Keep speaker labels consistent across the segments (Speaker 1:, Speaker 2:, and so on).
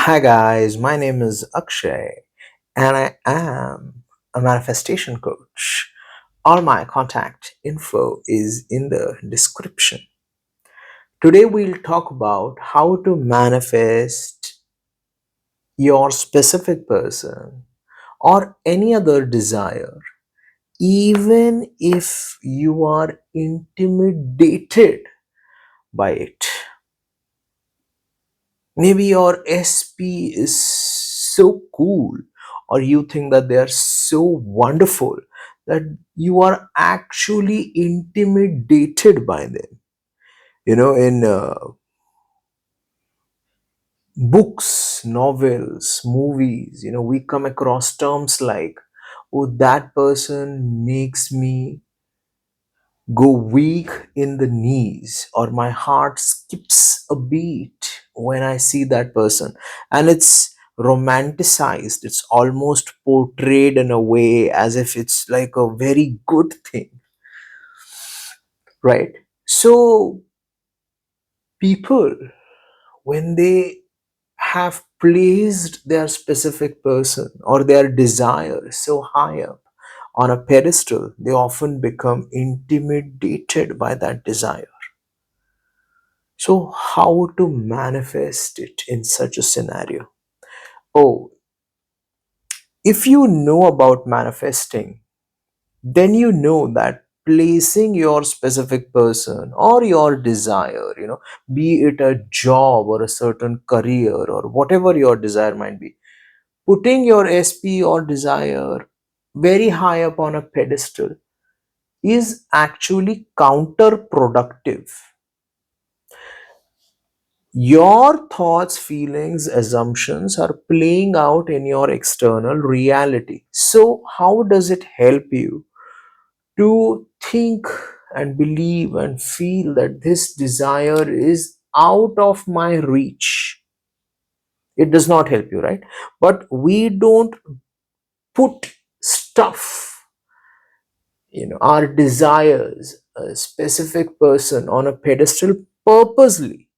Speaker 1: Hi guys, my name is Akshay and I am a manifestation coach. All my contact info is in the description. Today we'll talk about how to manifest your specific person or any other desire, even if you are intimidated by it. Maybe your SP is so cool, or you think that they are so wonderful that you are actually intimidated by them. In books, novels, movies, we come across terms like, oh, that person makes me go weak in the knees, or my heart skips a beat when I see that person. And it's romanticized, it's almost portrayed in a way as if it's like a very good thing, right? So people, when they have placed their specific person or their desire so high up on a pedestal, they often become intimidated by that desire. So, how to manifest it in such a scenario? Oh, if you know about manifesting, then you know that placing your specific person or your desire, be it a job or a certain career or whatever your desire might be, putting your SP or desire very high up on a pedestal is actually counterproductive. Your thoughts, feelings, assumptions are playing out in your external reality. So, how does it help you to think and believe and feel that this desire is out of my reach? It does not help you, right? But we don't put stuff, our desires, a specific person on a pedestal purposely.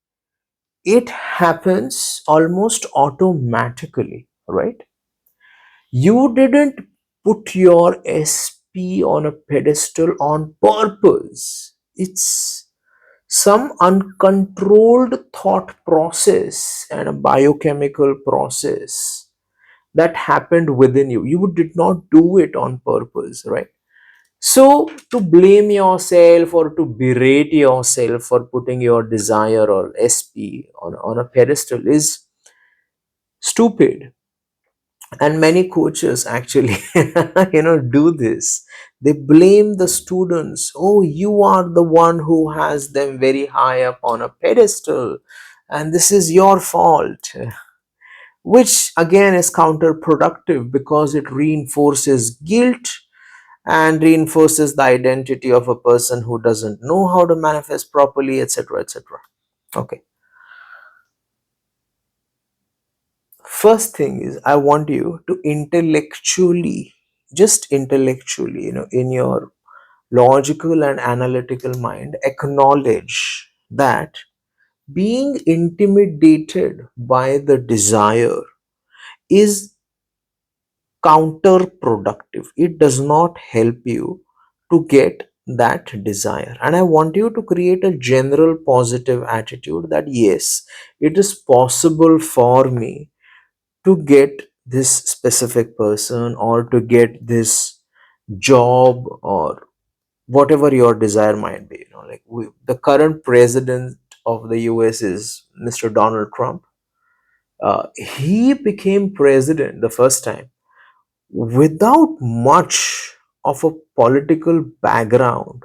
Speaker 1: It happens almost automatically, right? You didn't put your SP on a pedestal on purpose. It's some uncontrolled thought process and a biochemical process that happened within you. You did not do it on purpose, right? So, to blame yourself or to berate yourself for putting your desire or SP on a pedestal is stupid. And many coaches actually, do this. They blame the students. Oh, you are the one who has them very high up on a pedestal, and this is your fault. Which again is counterproductive because it reinforces guilt and reinforces the identity of a person who doesn't know how to manifest properly, etc., etc. Okay. First thing is, I want you to intellectually, just intellectually, in your logical and analytical mind, acknowledge that being intimidated by the desire is counterproductive. It does not help you to get that desire. And I want you to create a general positive attitude that yes, it is possible for me to get this specific person or to get this job or whatever your desire might be. Like the current president of the US is Mr. Donald Trump. He became president the first time without much of a political background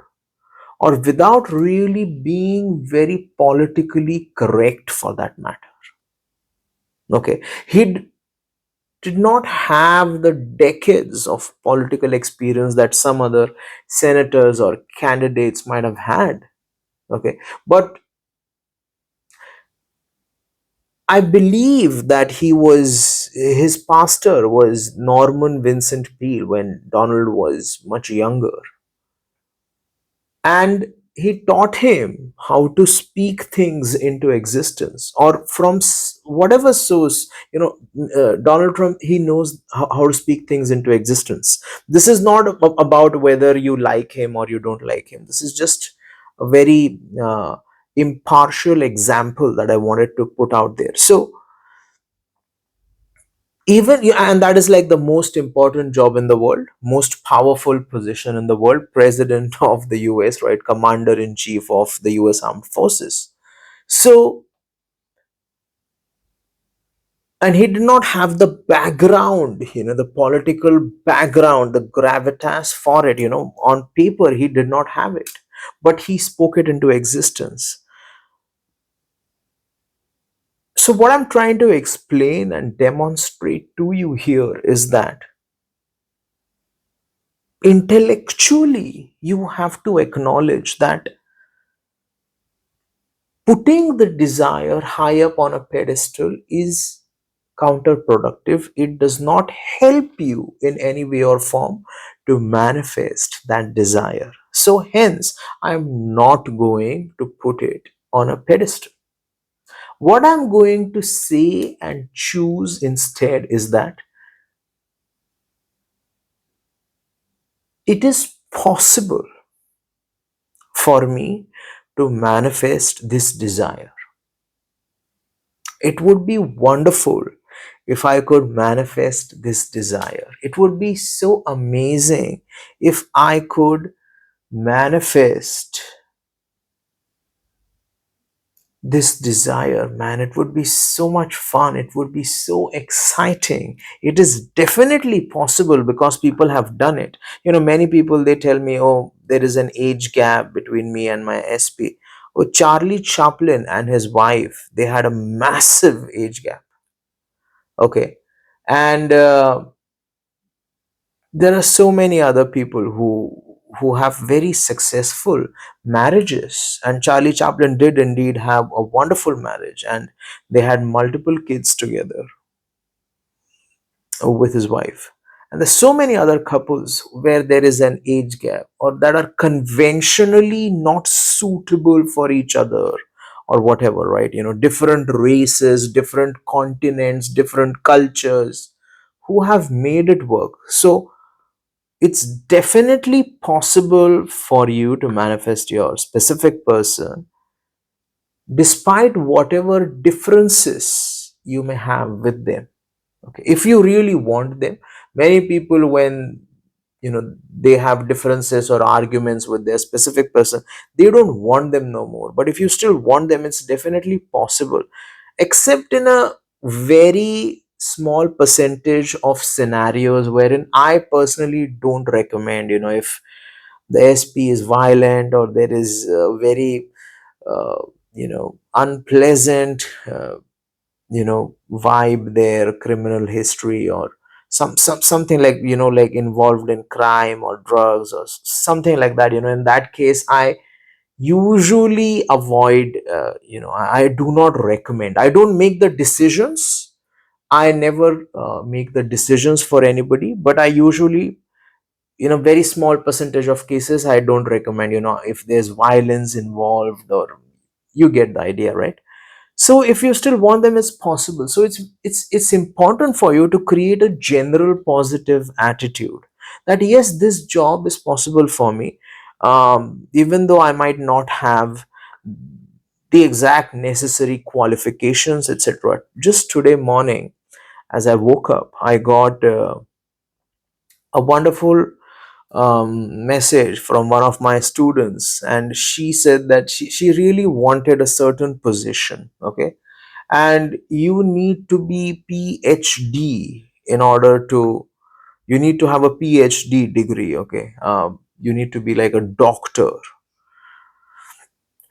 Speaker 1: or without really being very politically correct for that matter. Okay, he did not have the decades of political experience that some other senators or candidates might have had. Okay, but I believe that his pastor was Norman Vincent Peale when Donald was much younger. And he taught him how to speak things into existence, or from whatever source. Donald Trump, he knows how to speak things into existence. This is not about whether you like him or you don't like him. This is just a very impartial example that I wanted to put out there. So even, yeah, and that is like the most important job in the world, most powerful position in the world, president of the US, right? Commander in chief of the US armed forces. So, and he did not have the background, the political background, the gravitas for it. On paper he did not have it, but he spoke it into existence. So what I'm trying to explain and demonstrate to you here is that intellectually you have to acknowledge that putting the desire high up on a pedestal is counterproductive. It does not help you in any way or form to manifest that desire. So hence I'm not going to put it on a pedestal. What I'm going to say and choose instead is that it is possible for me to manifest this desire. It would be wonderful if I could manifest this desire. It would be so amazing if I could manifest this desire, man. It would be so much fun. It would be so exciting. It is definitely possible because people have done it. Many people, they tell me, oh, there is an age gap between me and my SP. Oh, Charlie Chaplin and his wife, they had a massive age gap. Okay. And there are so many other people who have very successful marriages, and Charlie Chaplin did indeed have a wonderful marriage, and they had multiple kids together with his wife. And there's so many other couples where there is an age gap, or that are conventionally not suitable for each other, or whatever, right? Different races, different continents, different cultures, who have made it work. So it's definitely possible for you to manifest your specific person despite whatever differences you may have with them. Okay, if you really want them. Many people, when they have differences or arguments with their specific person, they don't want them no more. But if you still want them, it's definitely possible, except in a very small percentage of scenarios wherein I personally don't recommend. If the SP is violent, or there is a very unpleasant vibe there, criminal history, or something like, like involved in crime or drugs or something like that. In that case, I usually avoid. I do not recommend. I don't make the decisions. I never make the decisions for anybody, but I usually, very small percentage of cases, I don't recommend. If there's violence involved, or you get the idea, right? So if you still want them, it's possible. So it's important for you to create a general positive attitude that yes, this job is possible for me, even though I might not have the exact necessary qualifications, etc. Just today morning, as I woke up, I got a wonderful message from one of my students, and she said that she really wanted a certain position. Okay, and you need to be PhD in order to, you need to have a PhD degree. Okay, you need to be like a doctor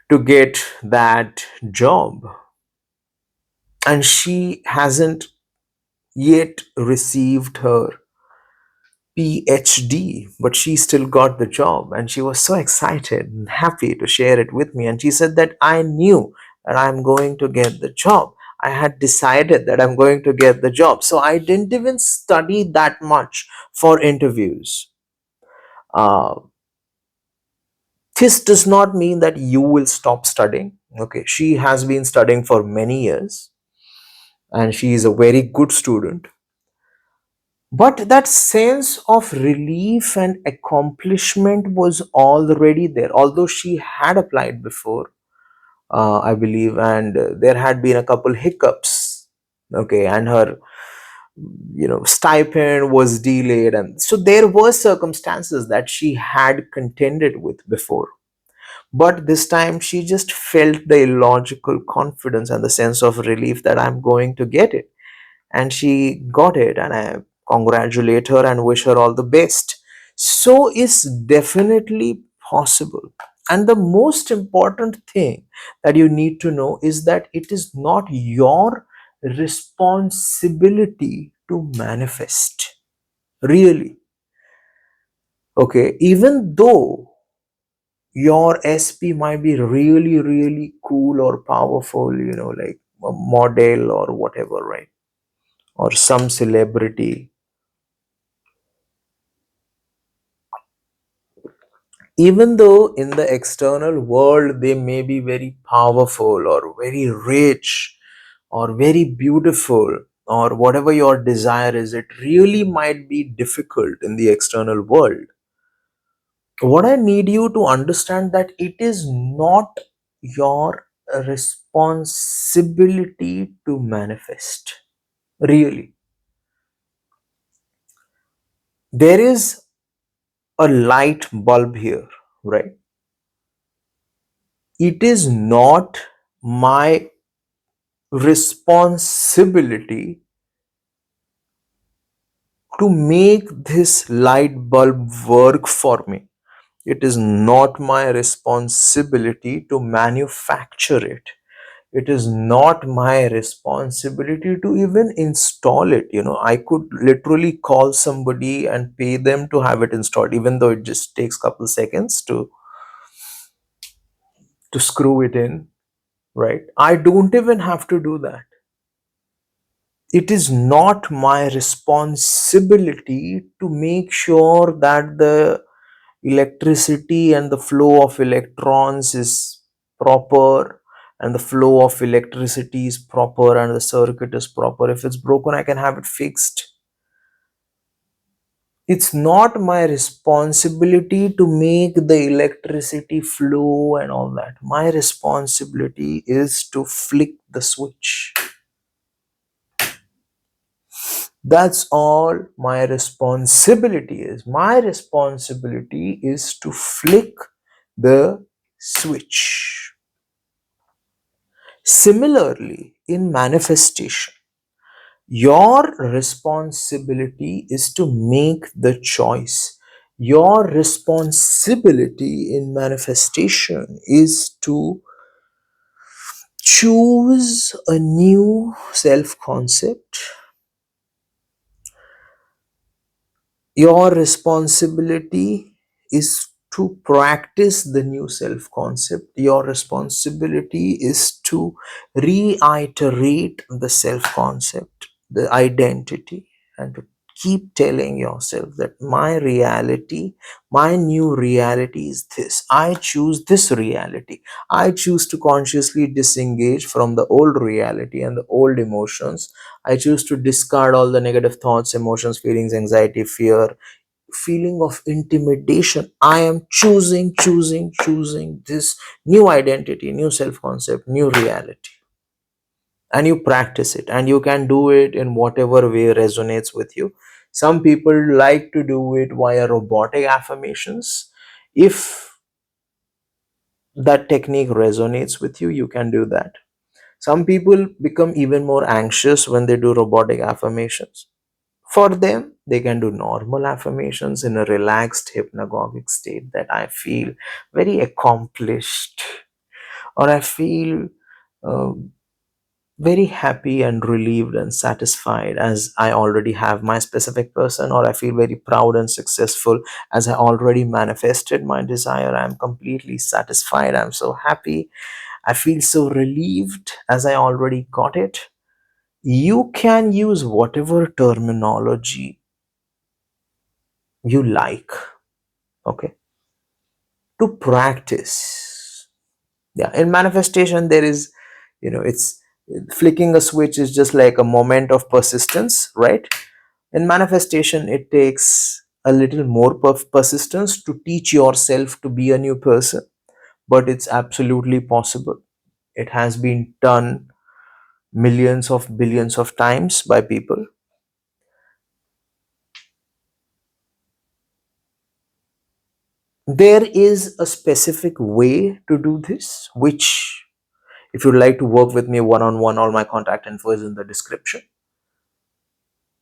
Speaker 1: to get that job, and she hasn't yet received her PhD, but she still got the job, and she was so excited and happy to share it with me. And she said that I knew that I'm going to get the job. I had decided that I'm going to get the job. So I didn't even study that much for interviews. Uh, This does not mean that you will stop studying. Okay, she has been studying for many years and she is a very good student. But that sense of relief and accomplishment was already there, although she had applied before, I believe, and there had been a couple hiccups. Okay, and her, stipend was delayed, and so there were circumstances that she had contended with before. But this time she just felt the illogical confidence and the sense of relief that I'm going to get it. And she got it, and I congratulate her and wish her all the best. So it's definitely possible. And the most important thing that you need to know is that it is not your responsibility to manifest. Really. Okay. Even though your SP might be really, really cool or powerful, like a model or whatever, right? Or some celebrity. Even though in the external world they may be very powerful or very rich or very beautiful or whatever your desire is, it really might be difficult in the external world. What I need you to understand that it is not your responsibility to manifest. Really. There is a light bulb here, right? It is not my responsibility to make this light bulb work for me. It is not my responsibility to manufacture it. It is not my responsibility to even install it. I could literally call somebody and pay them to have it installed, even though it just takes a couple seconds to screw it in, right? I don't even have to do that. It is not my responsibility to make sure that the electricity and the flow of electrons is proper, and the flow of electricity is proper, and the circuit is proper. If it's broken, I can have it fixed. It's not my responsibility to make the electricity flow and all that. My responsibility is to flick the switch. That's all my responsibility is. My responsibility is to flick the switch. Similarly, in manifestation, your responsibility is to make the choice. Your responsibility in manifestation is to choose a new self concept. Your responsibility is to practice the new self concept. Your responsibility is to reiterate the self concept, the identity, and to keep telling yourself that my reality, my new reality is this. I choose this reality. I choose to consciously disengage from the old reality and the old emotions. I choose to discard all the negative thoughts, emotions, feelings, anxiety, fear, feeling of intimidation. I am choosing this new identity, new self concept, new reality. And you practice it, and you can do it in whatever way resonates with you. Some people like to do it via robotic affirmations. If that technique resonates with you, you can do that. Some people become even more anxious when they do robotic affirmations. For them, they can do normal affirmations in a relaxed hypnagogic state, that I feel very accomplished, or I feel uh, very happy and relieved and satisfied as I already have my specific person, or I feel very proud and successful as I already manifested my desire. I'm completely satisfied. I'm so happy. I feel so relieved as I already got it. You can use whatever terminology you like, okay, to practice. Yeah, in manifestation there is, it's flicking a switch is just like a moment of persistence, right? In manifestation it takes a little more persistence to teach yourself to be a new person, but it's absolutely possible. It has been done millions of billions of times by people. There is a specific way to do this, which, if you'd like to work with me one on one, all my contact info is in the description.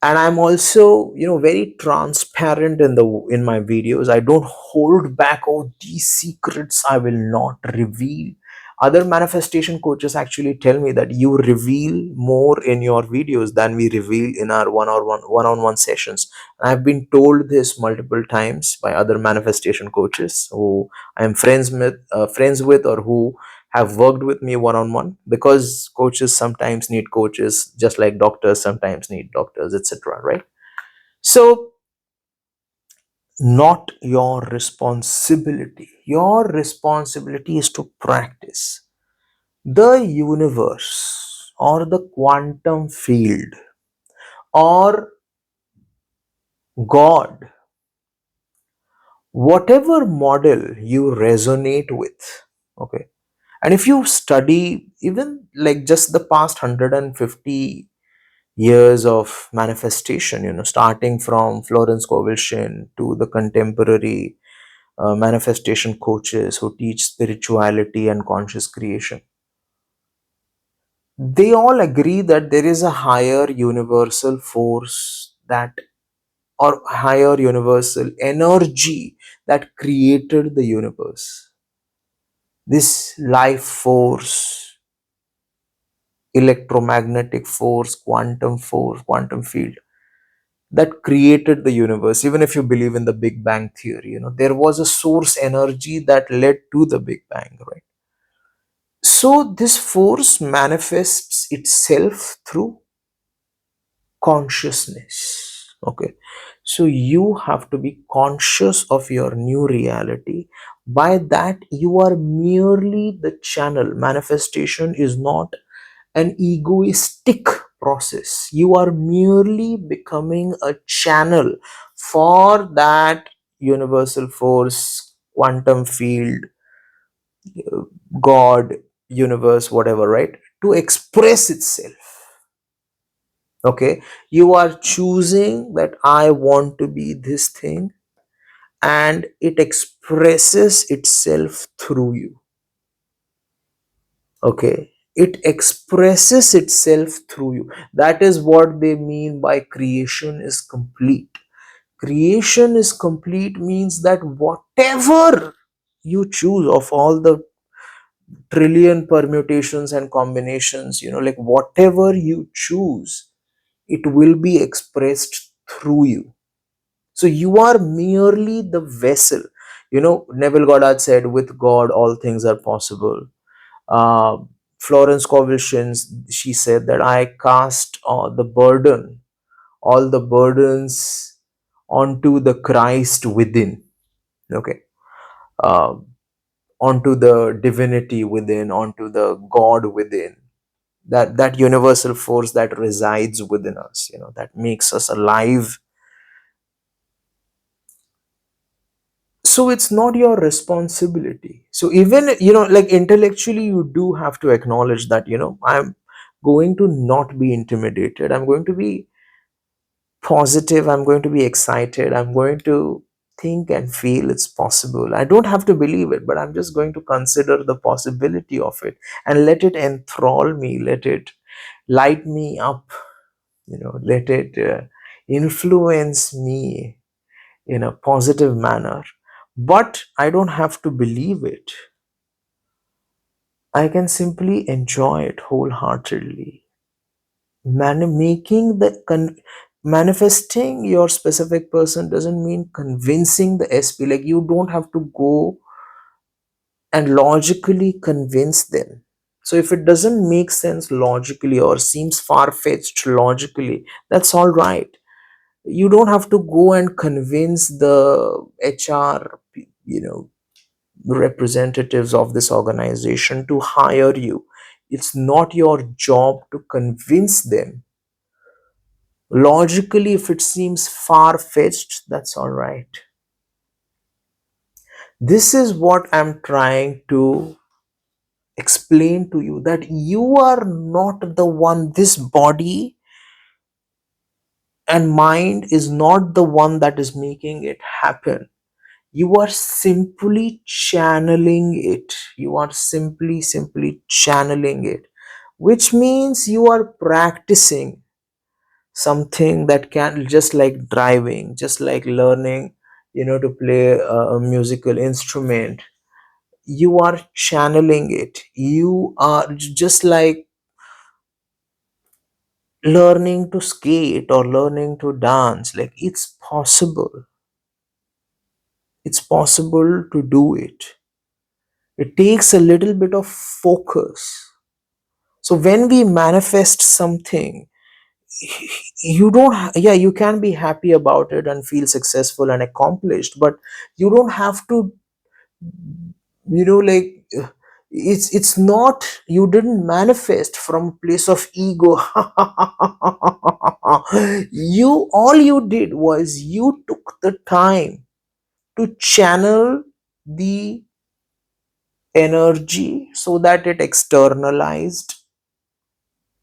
Speaker 1: And I'm also, very transparent in my videos. I don't hold back. Oh, these secrets I will not reveal. Other manifestation coaches actually tell me that you reveal more in your videos than we reveal in our one-on-one sessions. And I've been told this multiple times by other manifestation coaches who I am friends with, or who have worked with me one-on-one, because coaches sometimes need coaches, just like doctors sometimes need doctors, etc., right? So, not your responsibility. Your responsibility is to practice. The universe or the quantum field or God, whatever model you resonate with, okay, and if you study even like just the past 150 years of manifestation, starting from Florence Scovel to the contemporary manifestation coaches who teach spirituality and conscious creation, they all agree that there is a higher universal force, that, or higher universal energy, that created the universe. This life force, electromagnetic force, quantum field, that created the universe. Even if you believe in the Big Bang theory, there was a source energy that led to the Big Bang, right? So this force manifests itself through consciousness. Okay, so you have to be conscious of your new reality. By that, you are merely the channel. Manifestation is not an egoistic process. You are merely becoming a channel for that universal force, quantum field, God, universe, whatever, right, to express itself. Okay, you are choosing that I want to be this thing, and it expresses itself through you. Okay, it expresses itself through you. That is what they mean by creation is complete. Creation is complete means that whatever you choose of all the trillion permutations and combinations, like whatever you choose, it will be expressed through you. So you are merely the vessel. Neville Goddard said, with God all things are possible. uh, Florence Scovel, she said that I cast all the burdens onto the Christ within. Okay, uh, onto the divinity within, onto the God within. That universal force that resides within us, that makes us alive. So it's not your responsibility. So even, like intellectually, you do have to acknowledge that, I'm going to not be intimidated, I'm going to be positive, I'm going to be excited, I'm going to think and feel it's possible. I don't have to believe it, but I'm just going to consider the possibility of it and let it enthrall me, let it light me up, let it influence me in a positive manner. But I don't have to believe it. I can simply enjoy it wholeheartedly. Manifesting your specific person doesn't mean convincing the SP. Like, you don't have to go and logically convince them. So if it doesn't make sense logically or seems far-fetched logically, that's all right. You don't have to go and convince the HR, representatives of this organization to hire you. It's not your job to convince them. Logically, if it seems far-fetched, that's all right. This is what I'm trying to explain to you, that you are not the one. This body and mind is not the one that is making it happen. You are simply channeling it. You are simply channeling it, which means you are practicing something that can, just like driving, just like learning, to play a musical instrument. You are channeling it. You are just like learning to skate or learning to dance. Like, it's possible to do it. It takes a little bit of focus. So when we manifest something, you don't yeah, you can be happy about it and feel successful and accomplished, but you don't have to, like, it's not, you didn't manifest from a place of ego. All you did was you took the time to channel the energy so that it externalized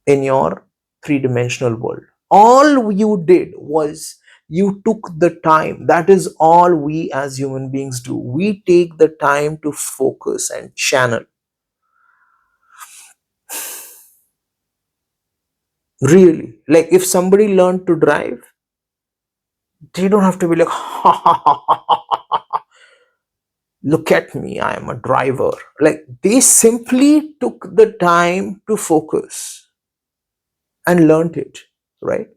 Speaker 1: in your three-dimensional world. All you did was you took the time. That is all we as human beings do. We take the time to focus and channel. Really, like if somebody learned to drive, they don't have to be like, look at me, I am a driver. Like, they simply took the time to focus and learned it, right?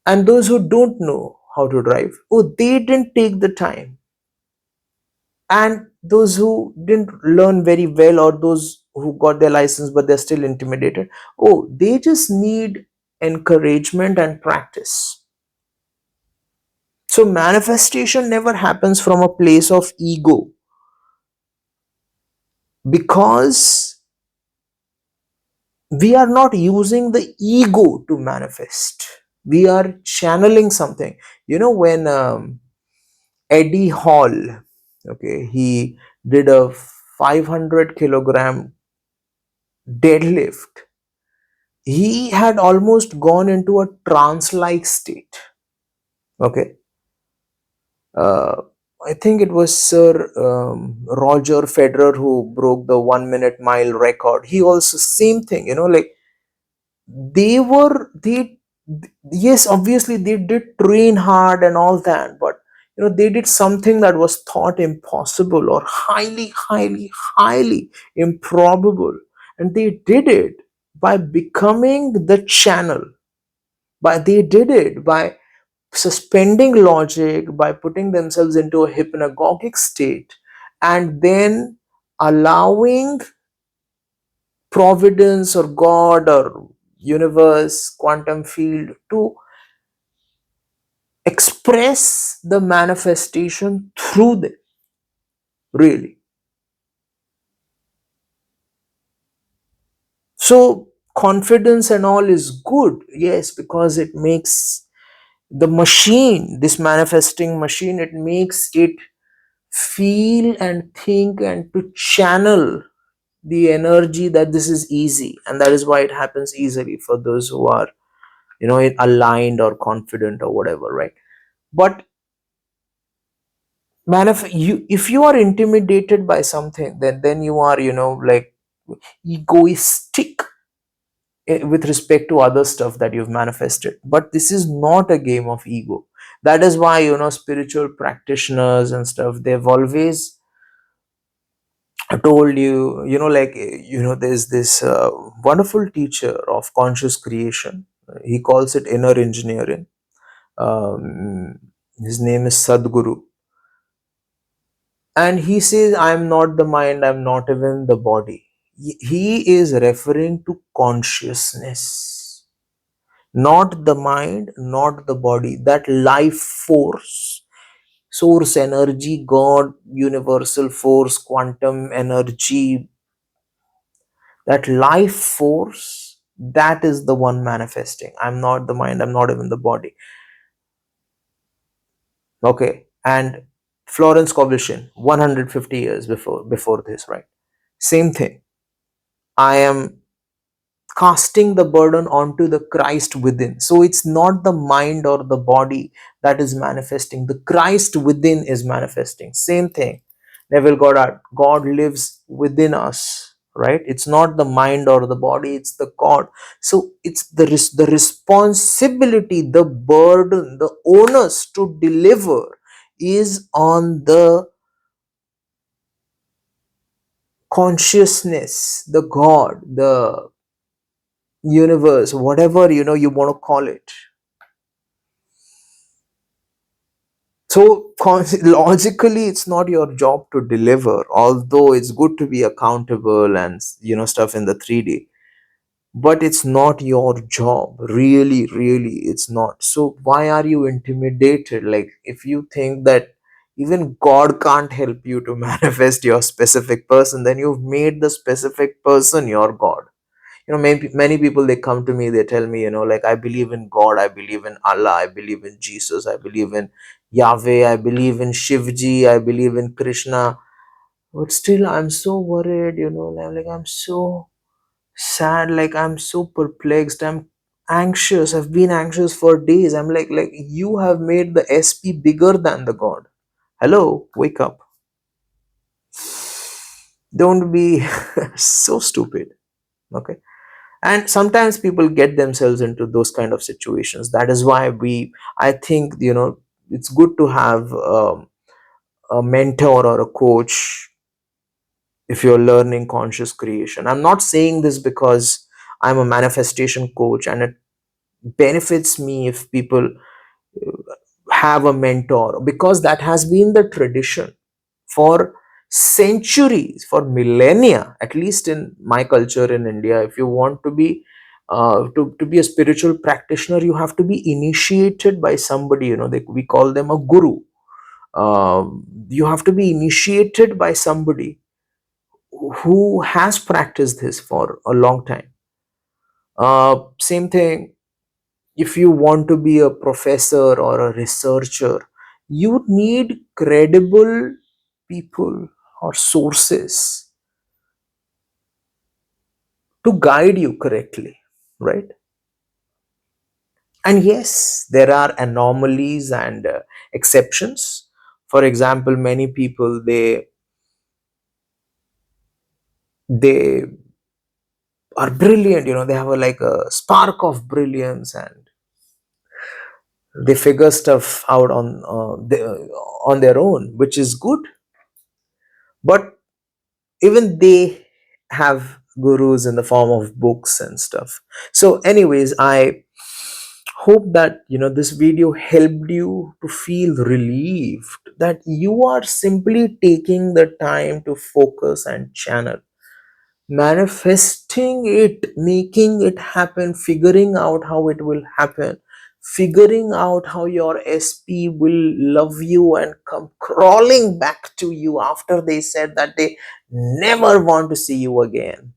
Speaker 1: And those who don't know how to drive, oh, they didn't take the time. And those who didn't learn very well, or those who got their license but they're still intimidated, oh, they just need encouragement and practice. So manifestation never happens from a place of ego, because we are not using the ego to manifest. We are channeling something. When Eddie Hall, okay, he did a 500 kilogram deadlift. He had almost gone into a trance-like state. Okay, uh, I think it was Sir Roger Federer who broke the 1 minute mile record. He also same thing. Like, they yes, obviously they did train hard and all that, but they did something that was thought impossible or highly improbable, and they did it by becoming the channel. They did it by suspending logic, by putting themselves into a hypnagogic state, and then allowing providence or God or universe, quantum field, to express the manifestation through them. Really. So confidence and all is good, yes, because it makes the machine, this manifesting machine, it makes it feel and think and to channel the energy that this is easy, and that is why it happens easily for those who are aligned or confident or whatever, right? But you, if you are intimidated by something, then you are, like, egoistic with respect to other stuff that you've manifested. But this is not a game of ego. That is why, spiritual practitioners and stuff, they've always told you, like, there's this wonderful teacher of conscious creation. He calls it inner engineering. His name is Sadhguru. And he says, I'm not the mind, I'm not even the body. He is referring to consciousness, not the mind, not the body. That life force source energy, God, universal force, quantum energy, that life force, that is the one manifesting. I'm not the mind, I'm not even the body. Okay. And Florence Cobbleshin, 150 years before this, right? Same thing. I am casting the burden onto the Christ within. So it's not the mind or the body that is manifesting, the Christ within is manifesting. Same thing. Neville Goddard, God lives within us, right? It's not the mind or the body, it's the God. So it's the responsibility, the burden, the onus to deliver is on the consciousness, the God, the universe, whatever you want to call it. So logically it's not your job to deliver, although it's good to be accountable and stuff in the 3D, but it's not your job, really, really it's not. So why are you intimidated? Like, if you think that even God can't help you to manifest your specific person, then you've made the specific person your God. Many people, they come to me, they tell me, like, I believe in God, I believe in Allah, I believe in Jesus, I believe in Yahweh, I believe in Shivji, I believe in Krishna, but still I'm so worried, like I'm so sad, like I'm so perplexed, I'm anxious, I've been anxious for days. I'm like, you have made the SP bigger than the God. Hello, wake up. Don't be so stupid. Okay. And sometimes people get themselves into those kind of situations. That is why I think, it's good to have a mentor or a coach if you're learning conscious creation. I'm not saying this because I'm a manifestation coach and it benefits me if people have a mentor, because that has been the tradition for centuries, for millennia, at least in my culture in India. If you want to be to be a spiritual practitioner, you have to be initiated by somebody. We call them a guru. You have to be initiated by somebody who has practiced this for a long time. Same thing, if you want to be a professor or a researcher, you need credible people or sources to guide you correctly, right? And yes, there are anomalies and exceptions. For example, many people, they are brilliant, they have like a spark of brilliance, and they figure stuff out on their own, which is good. But even they have gurus in the form of books and stuff. So anyways, I hope that this video helped you to feel relieved that you are simply taking the time to focus and channel, manifesting it, making it happen, figuring out how it will happen, figuring out how your SP will love you and come crawling back to you after they said that they never want to see you again,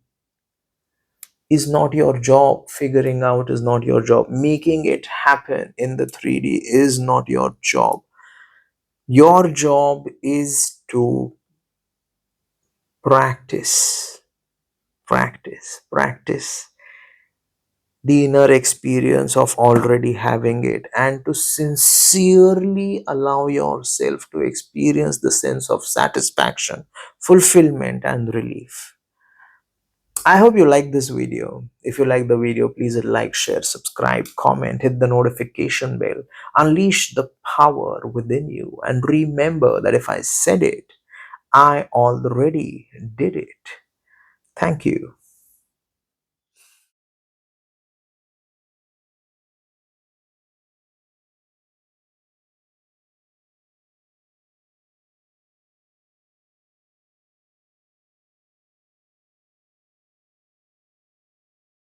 Speaker 1: is not your job. Figuring out is not your job. Making it happen in the 3D is not your job. Your job is to practice, practice the inner experience of already having it, and to sincerely allow yourself to experience the sense of satisfaction, fulfillment, and relief. I hope you like this video. If you like the video, please like, share, subscribe, comment, hit the notification bell, unleash the power within you, and remember that if I said it, I already did it. Thank you.